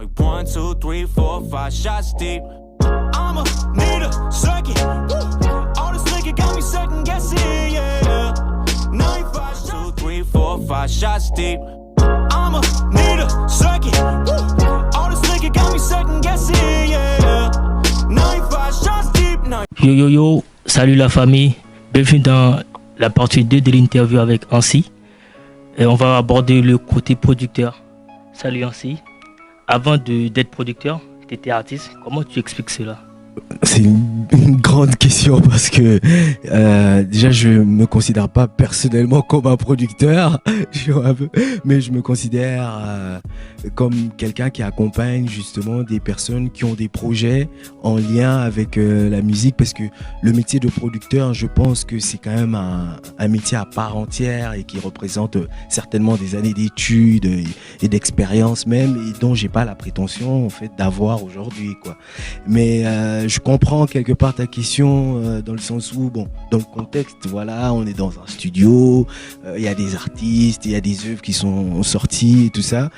Like 1, 2, 3, 4, 5 shots deep. I'ma need a second. All this liquor got me second guessing, yeah. 9, 5, 2, 3, 4, 5 shots deep. I'ma need a second. All this liquor got me second guessing, yeah. 9, 5 shots deep. Yo yo yo, salut la famille. Bienvenue dans la partie 2 de l'interview avec Ancy. Et on va aborder le côté producteur. Salut Ancy. Avant d'être producteur, tu étais artiste. Comment tu expliques cela? C'est une grande question parce que déjà je me considère pas personnellement comme un producteur, mais je me considère comme quelqu'un qui accompagne justement des personnes qui ont des projets en lien avec la musique, parce que le métier de producteur, je pense que c'est quand même un métier à part entière et qui représente certainement des années d'études et d'expérience même, et dont j'ai pas la prétention en fait d'avoir aujourd'hui, quoi. Mais je comprends quelque part ta question dans le sens où, bon, dans le contexte, voilà, on est dans un studio, il y a des artistes, il y a des œuvres qui sont sorties et tout ça.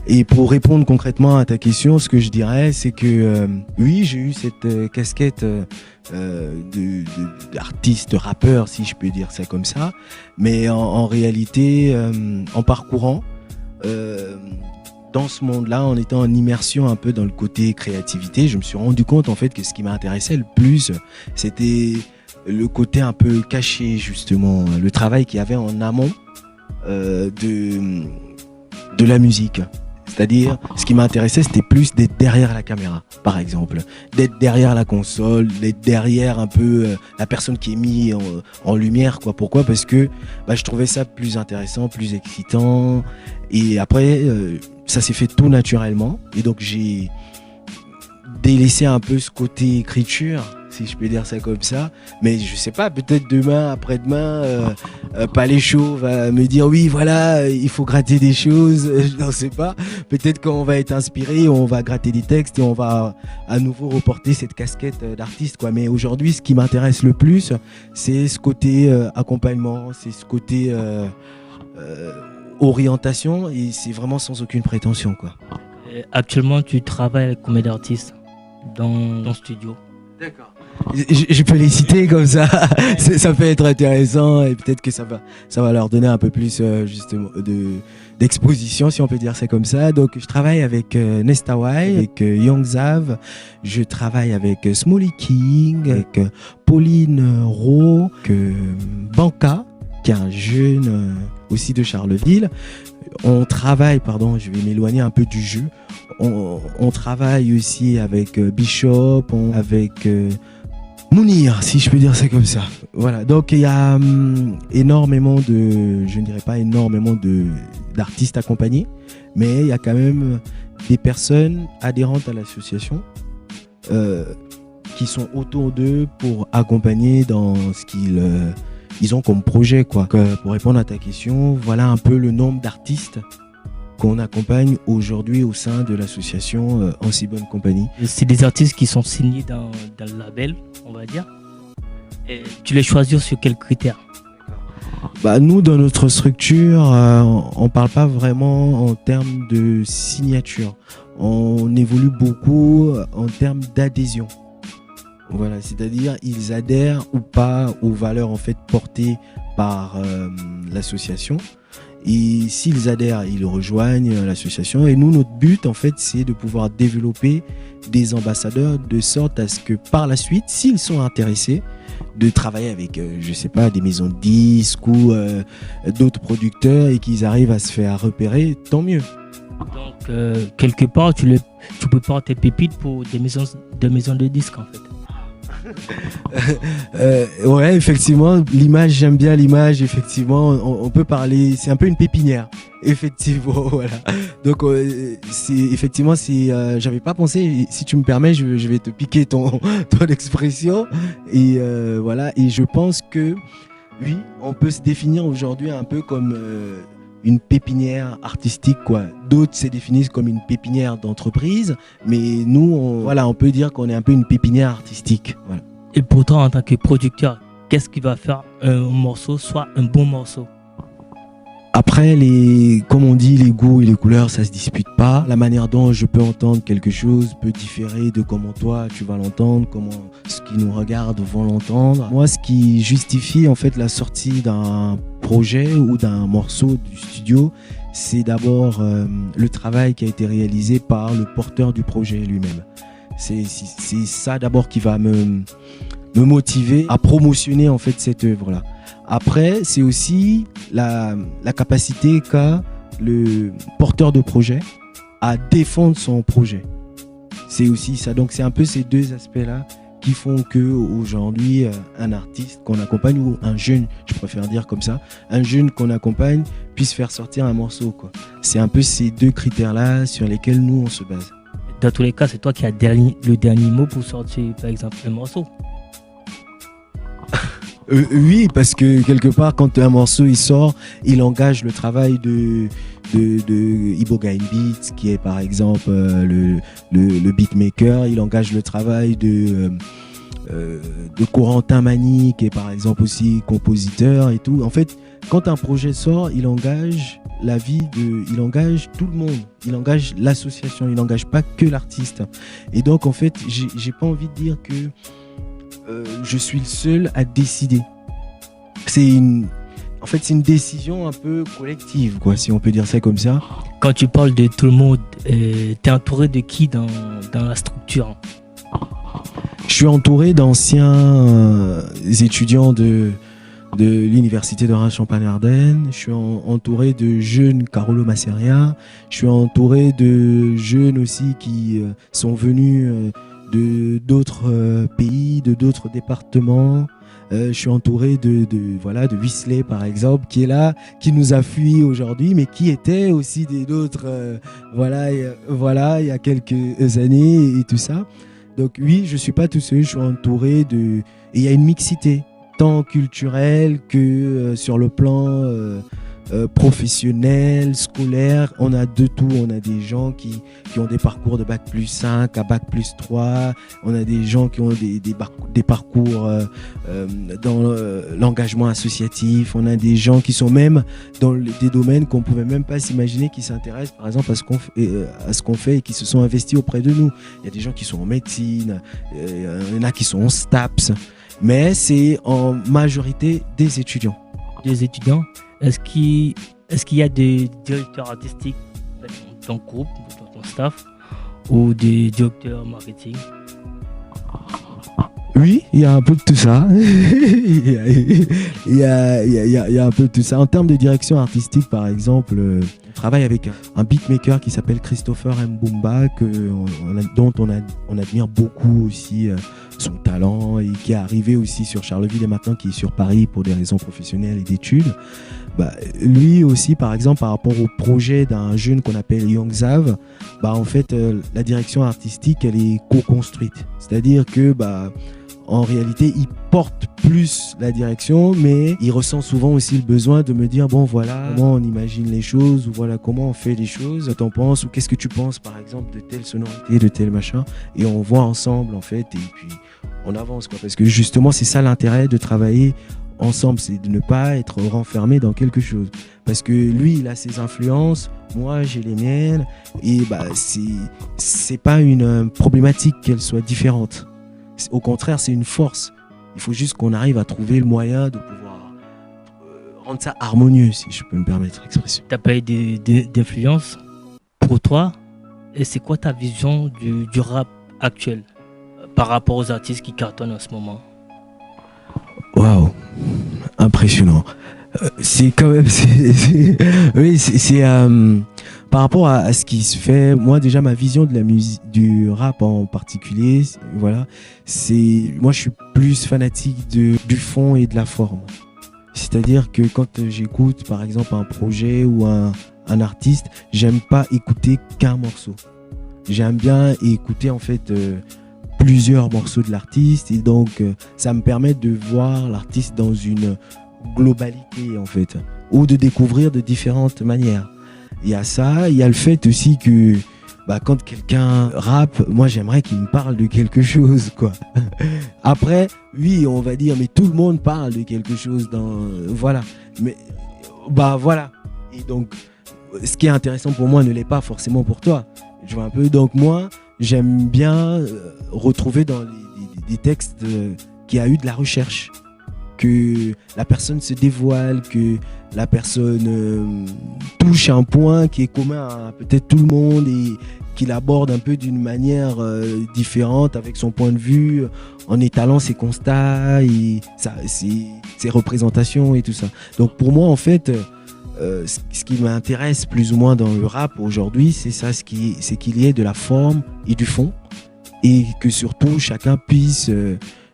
Et pour répondre concrètement à ta question, ce que je dirais, c'est que oui, j'ai eu cette casquette d'artiste, de rappeur, si je peux dire ça comme ça, mais en réalité, en parcourant dans ce monde-là, en étant en immersion un peu dans le côté créativité, je me suis rendu compte en fait que ce qui m'intéressait le plus, c'était le côté un peu caché, justement, le travail qu'il y avait en amont de la musique. C'est-à-dire, ce qui m'intéressait, c'était plus d'être derrière la caméra, par exemple, d'être derrière la console, d'être derrière un peu la personne qui est mise en lumière, quoi. Pourquoi ? Parce que je trouvais ça plus intéressant, plus excitant. Et après, ça s'est fait tout naturellement. Et donc, j'ai délaissé un peu ce côté écriture, si je peux dire ça comme ça. Mais je sais pas, peut-être demain, après-demain, Palais Chaud va me dire oui, voilà, il faut gratter des choses. Je n'en sais pas. Peut-être qu'on va être inspiré, on va gratter des textes et on va à nouveau reporter cette casquette d'artiste, quoi. Mais aujourd'hui, ce qui m'intéresse le plus, c'est ce côté accompagnement, c'est ce côté orientation, et c'est vraiment sans aucune prétention, quoi. Et actuellement, tu travailles avec combien d'artistes dans ton studio? D'accord. Je peux les citer comme ça, ça peut être intéressant et peut-être que ça va leur donner un peu plus justement d'exposition, si on peut dire ça comme ça. Donc je travaille avec Nestawai, avec Young Zav, je travaille avec Smolly King, avec Pauline Rowe, Banka, qui est un jeune aussi de Charleville. On travaille, je vais m'éloigner un peu du jeu. On travaille aussi avec Bishop, avec Mounir, si je peux dire ça comme ça. Voilà, donc il y a énormément je ne dirais pas énormément d'artistes accompagnés, mais il y a quand même des personnes adhérentes à l'association qui sont autour d'eux pour accompagner dans ce qu'ils ont comme projet, quoi. Pour répondre à ta question, voilà un peu le nombre d'artistes qu'on accompagne aujourd'hui au sein de l'association Ancy Bonne Compagnie. C'est des artistes qui sont signés dans le label, on va dire. Et tu les choisis sur quels critères? Nous, dans notre structure, on parle pas vraiment en termes de signature. On évolue beaucoup en termes d'adhésion. Voilà, c'est-à-dire ils adhèrent ou pas aux valeurs en fait portées par l'association. Et s'ils adhèrent, ils rejoignent l'association. Et nous, notre but, en fait, c'est de pouvoir développer des ambassadeurs de sorte à ce que par la suite, s'ils sont intéressés, de travailler avec, je sais pas, des maisons de disques ou d'autres producteurs et qu'ils arrivent à se faire repérer, tant mieux. Donc, quelque part, tu prépares tes pépites pour des maisons de disques, en fait. Ouais, effectivement, l'image, j'aime bien l'image, effectivement, on peut parler, c'est un peu une pépinière, effectivement, voilà. Donc, effectivement, j'avais pas pensé, si tu me permets, je vais te piquer ton expression, et voilà, et je pense que, oui, on peut se définir aujourd'hui un peu comme une pépinière artistique, quoi. D'autres se définissent comme une pépinière d'entreprise, mais nous, on peut dire qu'on est un peu une pépinière artistique. Voilà. Et pourtant, en tant que producteur, qu'est-ce qui va faire un morceau soit un bon morceau? Après, comme on dit, les goûts et les couleurs, ça se dispute pas. La manière dont je peux entendre quelque chose peut différer de comment toi tu vas l'entendre, comment ceux qui nous regardent vont l'entendre. Moi, ce qui justifie en fait la sortie d'un projet ou d'un morceau du studio, c'est d'abord le travail qui a été réalisé par le porteur du projet lui-même. C'est ça d'abord qui va me motiver à promotionner en fait cette œuvre-là. Après, c'est aussi la capacité qu'a le porteur de projet à défendre son projet. C'est aussi ça. Donc c'est un peu ces deux aspects-là qui font que aujourd'hui un artiste qu'on accompagne ou un jeune, je préfère dire comme ça, un jeune qu'on accompagne puisse faire sortir un morceau, quoi. C'est un peu ces deux critères-là sur lesquels nous on se base. Dans tous les cas, c'est toi qui as le dernier mot pour sortir, par exemple, un morceau. Oui, parce que quelque part, quand un morceau il sort, il engage le travail de Ibogaine Beats, qui est par exemple le beatmaker. Il engage le travail de Corentin Magny, qui est par exemple aussi compositeur et tout. En fait, quand un projet sort, il engage il engage tout le monde. Il engage l'association. Il n'engage pas que l'artiste. Et donc, en fait, j'ai pas envie de dire que je suis le seul à décider. C'est une décision un peu collective, quoi, si on peut dire ça comme ça. Quand tu parles de tout le monde, t'es entouré de qui dans la structure? Je suis entouré d'anciens étudiants de l'université de Reims-Champagne-Ardenne. Je suis entouré de jeunes Carolo Masseria. Je suis entouré de jeunes aussi qui sont venus de d'autres pays, de d'autres départements. Je suis entouré de Wisley par exemple, qui est là, qui nous a fui aujourd'hui, mais qui était aussi d'autres il y a quelques années et tout ça. Donc oui, je suis pas tout seul, je suis entouré et il y a une mixité, tant culturelle que sur le plan professionnel, scolaire. On a de tout. On a des gens qui ont des parcours de bac+5 à bac+3. On a des gens qui ont des parcours dans l'engagement associatif. On a des gens qui sont même dans des domaines qu'on pouvait même pas s'imaginer, qui s'intéressent par exemple à ce qu'on fait et qui se sont investis auprès de nous. Il y a des gens qui sont en médecine, il y en a qui sont en STAPS, mais c'est en majorité des étudiants. Des étudiants. Est-ce qu'il y a des directeurs artistiques dans ton groupe, dans ton staff, ou des directeurs marketing? Oui, il y a un peu de tout ça. Il y a un peu de tout ça. En termes de direction artistique, par exemple, on travaille avec un beatmaker qui s'appelle Christopher Mbumba, dont on admire beaucoup aussi son talent, et qui est arrivé aussi sur Charleville et maintenant qui est sur Paris pour des raisons professionnelles et d'études. Lui aussi, par exemple, par rapport au projet d'un jeune qu'on appelle Young Zav, en fait, la direction artistique, elle est co-construite. C'est-à-dire que, en réalité, il porte plus la direction, mais il ressent souvent aussi le besoin de me dire, bon, voilà comment on imagine les choses, ou voilà comment on fait les choses, t'en penses, ou qu'est-ce que tu penses, par exemple, de telle sonorité, de tel machin, et on voit ensemble, en fait, et puis on avance, quoi. Parce que justement, c'est ça l'intérêt de travailler ensemble, c'est de ne pas être renfermé dans quelque chose. Parce que lui, il a ses influences, moi, j'ai les miennes, et c'est pas une problématique qu'elle soit différente. Au contraire, c'est une force. Il faut juste qu'on arrive à trouver le moyen de pouvoir rendre ça harmonieux, si je peux me permettre l'expression. Tu as parlé d'influence. Pour toi, et c'est quoi ta vision du rap actuel par rapport aux artistes qui cartonnent en ce moment? Waouh, impressionnant. C'est quand même, oui, c'est par rapport à ce qui se fait. Moi, déjà, ma vision de la musique, du rap en particulier, voilà, moi, je suis plus fanatique du fond et de la forme. C'est-à-dire que quand j'écoute, par exemple, un projet ou un artiste, j'aime pas écouter qu'un morceau. J'aime bien écouter en fait plusieurs morceaux de l'artiste, et donc ça me permet de voir l'artiste dans une globalité en fait, ou de découvrir de différentes manières. Il y a ça, il y a le fait aussi que quand quelqu'un rappe, moi j'aimerais qu'il me parle de quelque chose, quoi. Après, oui, on va dire, mais tout le monde parle de quelque chose voilà. Mais voilà. Et donc, ce qui est intéressant pour moi ne l'est pas forcément pour toi. Je vois un peu. Donc moi, j'aime bien retrouver dans des textes qu'il y a eu de la recherche, que la personne se dévoile, que la personne touche un point qui est commun à peut-être tout le monde et qu'il aborde un peu d'une manière différente avec son point de vue, en étalant ses constats et ses représentations et tout ça. Donc pour moi, en fait, ce qui m'intéresse plus ou moins dans le rap aujourd'hui, c'est ça, c'est qu'il y ait de la forme et du fond, et que surtout chacun puisse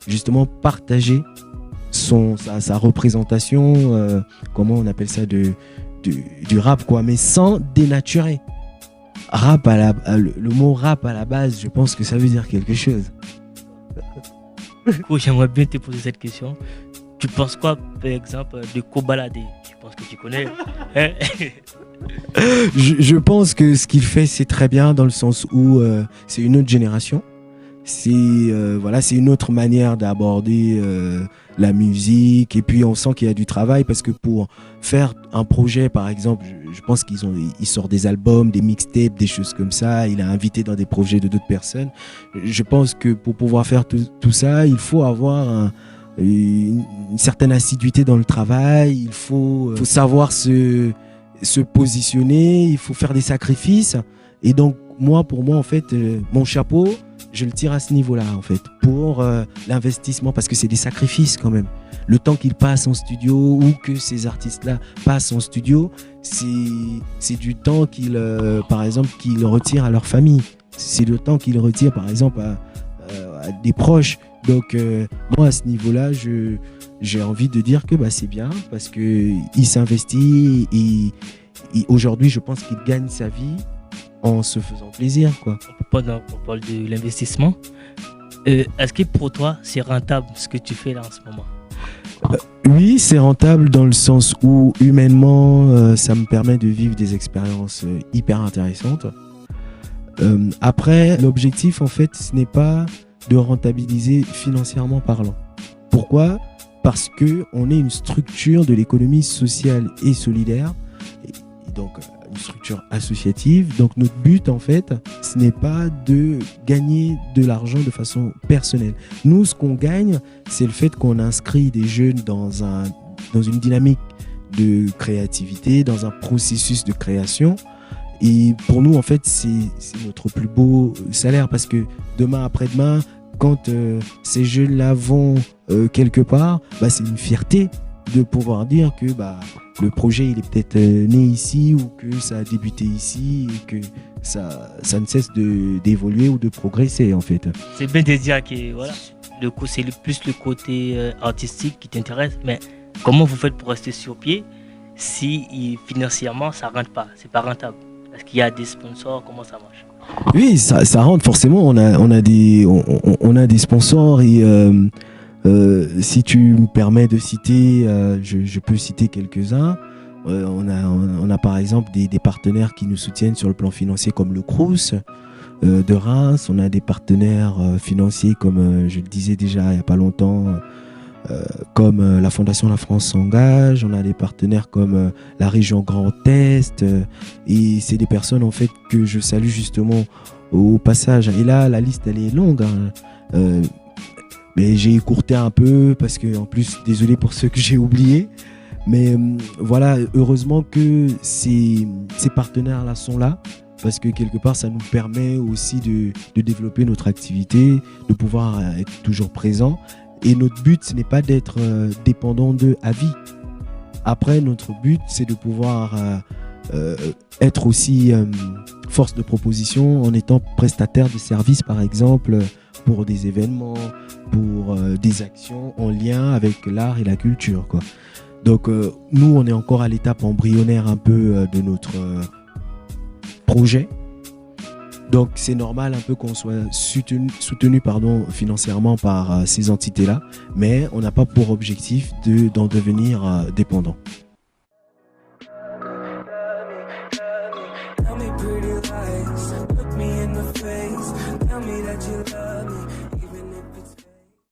justement partager sa représentation, comment on appelle ça, du rap, quoi, mais sans dénaturer. Le mot rap à la base, je pense que ça veut dire quelque chose. J'aimerais bien te poser cette question. Tu penses quoi, par exemple, de Kobalade? Je pense que tu connais. Je pense que ce qu'il fait, c'est très bien, dans le sens où c'est une autre génération. C'est une autre manière d'aborder la musique, et puis on sent qu'il y a du travail, parce que pour faire un projet, par exemple, je pense qu'ils sortent des albums, des mixtapes, des choses comme ça. Il a invité dans des projets de d'autres personnes. Je pense que pour pouvoir faire tout ça, il faut avoir une certaine assiduité dans le travail. Il faut savoir se positionner. Il faut faire des sacrifices. Et donc pour moi, en fait, mon chapeau, je le tire à ce niveau-là, en fait, pour l'investissement, parce que c'est des sacrifices quand même. Le temps qu'ils passent en studio, ou que ces artistes-là passent en studio, c'est du temps par exemple, qu'ils retirent à leur famille. C'est le temps qu'ils retirent, par exemple, à des proches. Donc, moi, à ce niveau-là, j'ai envie de dire que c'est bien, parce qu'il s'investit, et aujourd'hui, je pense qu'il gagne sa vie en se faisant plaisir, quoi. On parle de l'investissement. Est-ce que pour toi, c'est rentable ce que tu fais là en ce moment? Oui, c'est rentable dans le sens où humainement, ça me permet de vivre des expériences hyper intéressantes. Après, l'objectif, en fait, ce n'est pas de rentabiliser financièrement parlant. Pourquoi ? Parce qu'on est une structure de l'économie sociale et solidaire, et donc une structure associative. Donc notre but, en fait, ce n'est pas de gagner de l'argent de façon personnelle. Nous, ce qu'on gagne, c'est le fait qu'on inscrit des jeunes dans une dynamique de créativité, dans un processus de création. Et pour nous, en fait, c'est notre plus beau salaire, parce que demain, après-demain, quand ces jeunes-là vont quelque part, c'est une fierté de pouvoir dire que le projet, il est peut-être né ici, ou que ça a débuté ici, et que ça ne cesse d'évoluer ou de progresser, en fait. C'est bien de dire que voilà, c'est plus le côté artistique qui t'intéresse, mais comment vous faites pour rester sur pied si financièrement ça rentre pas, c'est pas rentable? Est-ce qu'il y a des sponsors? Comment ça marche? Oui, ça rentre forcément. On a des sponsors, et si tu me permets de citer, je peux citer quelques-uns. On a par exemple des partenaires qui nous soutiennent sur le plan financier, comme le Crous de Reims. On a des partenaires financiers comme je le disais déjà il n'y a pas longtemps, comme la Fondation La France s'engage. On a des partenaires comme la région Grand Est, et c'est des personnes, en fait, que je salue justement au passage. Et là, la liste, elle est longue, hein. Mais j'ai écourté un peu, parce que, en plus, désolé pour ceux que j'ai oubliés, mais voilà, heureusement que ces partenaires-là sont là, parce que quelque part, ça nous permet aussi de développer notre activité, de pouvoir être toujours présent. Et notre but, ce n'est pas d'être dépendant d'eux à vie. Après, notre but, c'est de pouvoir être aussi force de proposition, en étant prestataire de services, par exemple, pour des événements, pour des actions en lien avec l'art et la culture, quoi. Donc, nous, on est encore à l'étape embryonnaire un peu de notre projet. Donc c'est normal un peu qu'on soit soutenu financièrement par ces entités-là, mais on n'a pas pour objectif d'en devenir dépendant.